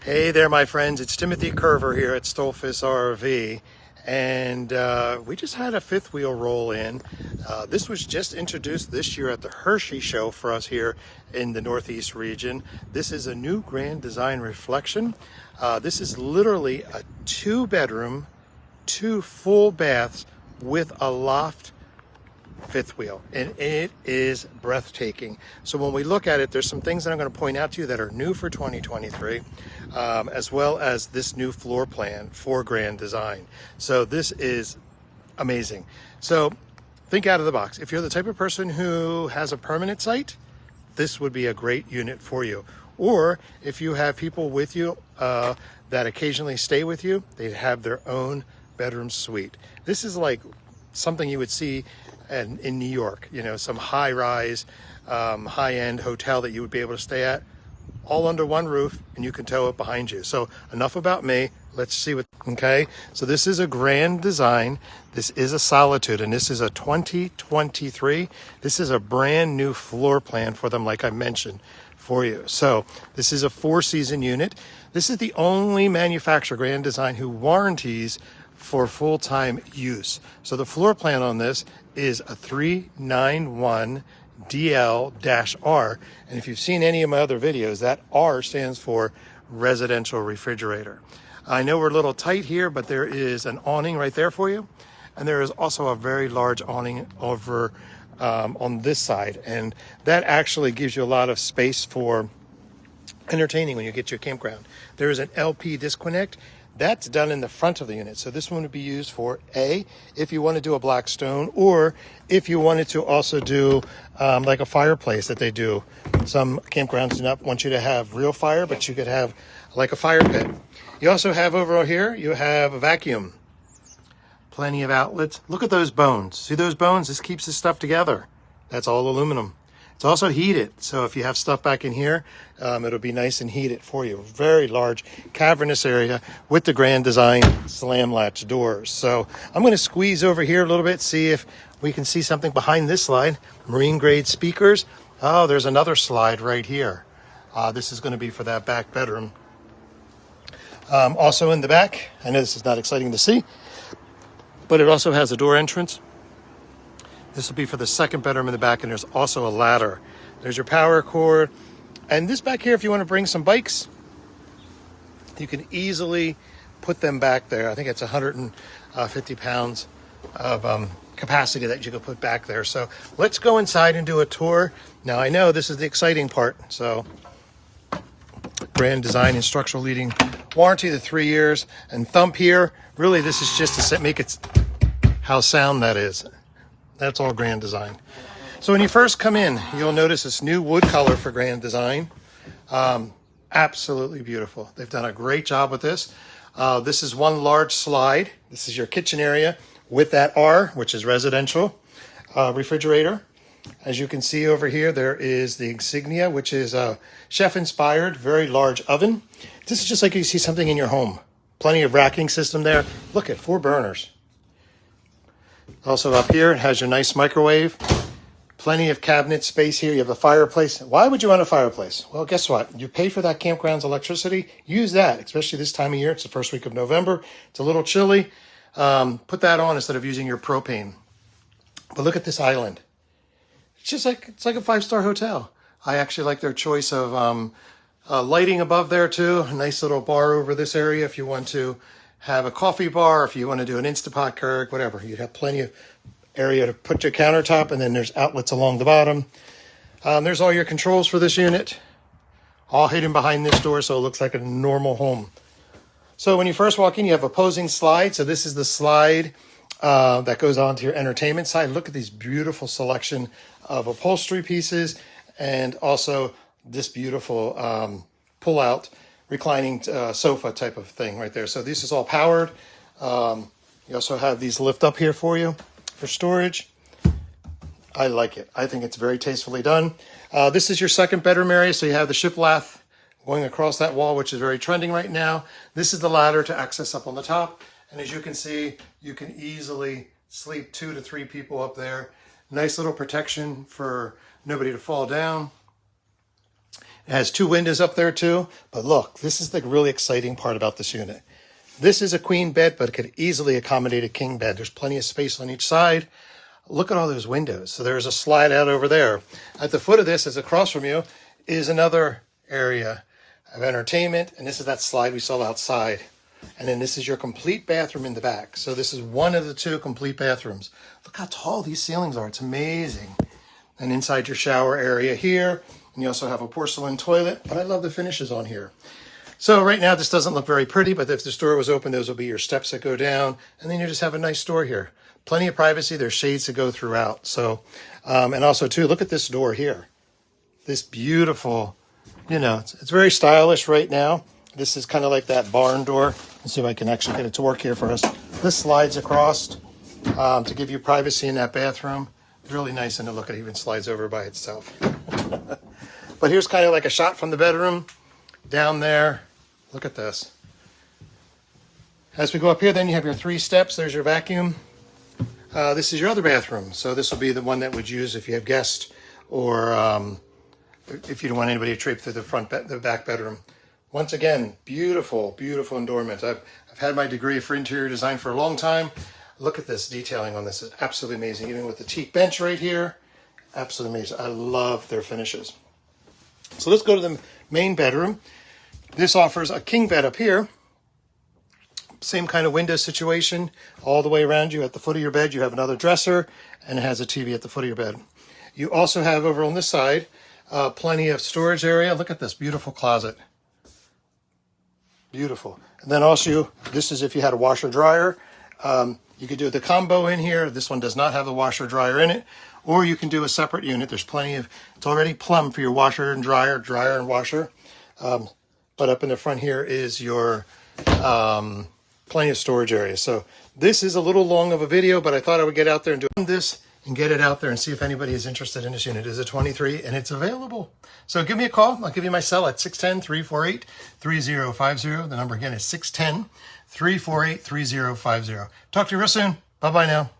Hey there, my friends. It's Timothy Curver here at Stolfus RV, and we just had a fifth wheel roll in. This was just introduced this year at the Hershey show for us here in the Northeast region. This is a new Grand Design Reflection. This is literally a 2-bedroom, 2 full baths with a loft fifth wheel, and it is breathtaking. So when we look at it, there's some things that I'm going to point out to you that are new for 2023, as well as this new floor plan for Grand Design. So this is amazing. So think out of the box. If you're the type of person who has a permanent site, this would be a great unit for you. Or if you have people with you that occasionally stay with you, they have their own bedroom suite. This is like something you would see in New York, you know, some high-rise, high-end hotel that you would be able to stay at, all under one roof, and you can tow it behind you. So enough about me. Let's see what, okay? So this is a Grand Design. This is a Solitude, and this is a 2023. This is a brand new floor plan for them, like I mentioned, for you. So this is a 4-season unit. This is the only manufacturer, Grand Design, who warranties for full-time use. So the floor plan on this is a 391 DL-R, and if you've seen any of my other videos, that R stands for residential refrigerator. I know we're a little tight here, but there is an awning right there for you, and there is also a very large awning over on this side, and that actually gives you a lot of space for entertaining when you get to your campground. There is an LP disconnect. That's done in the front of the unit. So this one would be used for if you want to do a black stone, or if you wanted to also do like a fireplace that they do. Some campgrounds do not want you to have real fire, but you could have like a fire pit. You also have over here, you have a vacuum. Plenty of outlets. Look at those bones. See those bones? This keeps this stuff together. That's all aluminum. It's also heated, so if you have stuff back in here, it'll be nice and heated for you. Very large cavernous area with the Grand Design slam latch doors. So I'm going to squeeze over here a little bit, see if we can see something behind this slide. Marine grade speakers. Oh, there's another slide right here. This is going to be for that back bedroom. Also in the back, I know this is not exciting to see, but it also has a door entrance. This will be for the second bedroom in the back, and there's also a ladder. There's your power cord. And this back here, if you want to bring some bikes, you can easily put them back there. I think it's 150 pounds of capacity that you can put back there. So let's go inside and do a tour. Now, I know this is the exciting part. So Grand Design and structural leading warranty, the 3 years. And thump here, really this is just to make it how sound that is. That's all Grand Design. So when you first come in, you'll notice this new wood color for Grand Design. Absolutely beautiful. They've done a great job with this. This is one large slide. This is your kitchen area with that R, which is residential refrigerator. As you can see over here, there is the insignia, which is a chef-inspired, very large oven. This is just like you see something in your home. Plenty of racking system there. Look at 4 burners. Also up here, it has your nice microwave. Plenty of cabinet space here. You have a fireplace. Why would you want a fireplace? Well, guess what? You pay for that campground's electricity. Use that, especially this time of year. It's the first week of November. It's a little chilly. Put that on instead of using your propane. But look at this island. It's like a 5-star hotel. I actually like their choice of lighting above there too. A nice little bar over this area if you want to have a coffee bar, if you want to do an Instapot Keurig, whatever. You'd have plenty of area to put your countertop, and then there's outlets along the bottom. There's all your controls for this unit, all hidden behind this door, so it looks like a normal home. So when you first walk in, you have opposing slide. So this is the slide that goes on to your entertainment side. Look at these beautiful selection of upholstery pieces, and also this beautiful pull-out reclining sofa type of thing right there. So this is all powered. You also have these lift up here for you for storage. I like it. I think it's very tastefully done. This is your second bedroom area. So you have the shiplap going across that wall, which is very trending right now. This is the ladder to access up on the top. And as you can see, you can easily sleep 2 to 3 people up there. Nice little protection for nobody to fall down. It has 2 windows up there too. But look, this is the really exciting part about this unit. This is a queen bed, but it could easily accommodate a king bed. There's plenty of space on each side. Look at all those windows. So there's a slide out over there. At the foot of this, as across from you, is another area of entertainment. And this is that slide we saw outside. And then this is your complete bathroom in the back. So this is one of the 2 complete bathrooms. Look how tall these ceilings are. It's amazing. And inside your shower area here. And you also have a porcelain toilet. But I love the finishes on here. So right now, this doesn't look very pretty, but if this door was open, those will be your steps that go down. And then you just have a nice door here. Plenty of privacy. There's shades to go throughout. So, and also too, look at this door here. This beautiful, it's very stylish right now. This is kind of like that barn door. Let's see if I can actually get it to work here for us. This slides across to give you privacy in that bathroom. It's really nice, and look, it even slides over by itself. But here's kind of like a shot from the bedroom down there. Look at this. As we go up here, then you have your 3 steps. There's your vacuum. This is your other bathroom. So this will be the one that would use if you have guests or if you don't want anybody to drape through the back bedroom. Once again, beautiful, beautiful endowment. I've had my degree for interior design for a long time. Look at this detailing on this. It's absolutely amazing. Even with the teak bench right here, absolutely amazing. I love their finishes. So let's go to the main bedroom. This offers a king bed up here. Same kind of window situation all the way around you. At the foot of your bed, you have another dresser, and it has a TV at the foot of your bed. You also have over on this side, plenty of storage area. Look at this beautiful closet. Beautiful. And then also, this is if you had a washer dryer. You could do the combo in here. This one does not have the washer dryer in it. Or you can do a separate unit. There's plenty of, it's already plumbed for your washer and dryer and washer. But up in the front here is your plenty of storage area. So this is a little long of a video, but I thought I would get out there and do this and get it out there and see if anybody is interested in this unit. It is a 23 and it's available. So give me a call. I'll give you my cell at 610-348-3050. The number again is 610-348-3050. Talk to you real soon. Bye-bye now.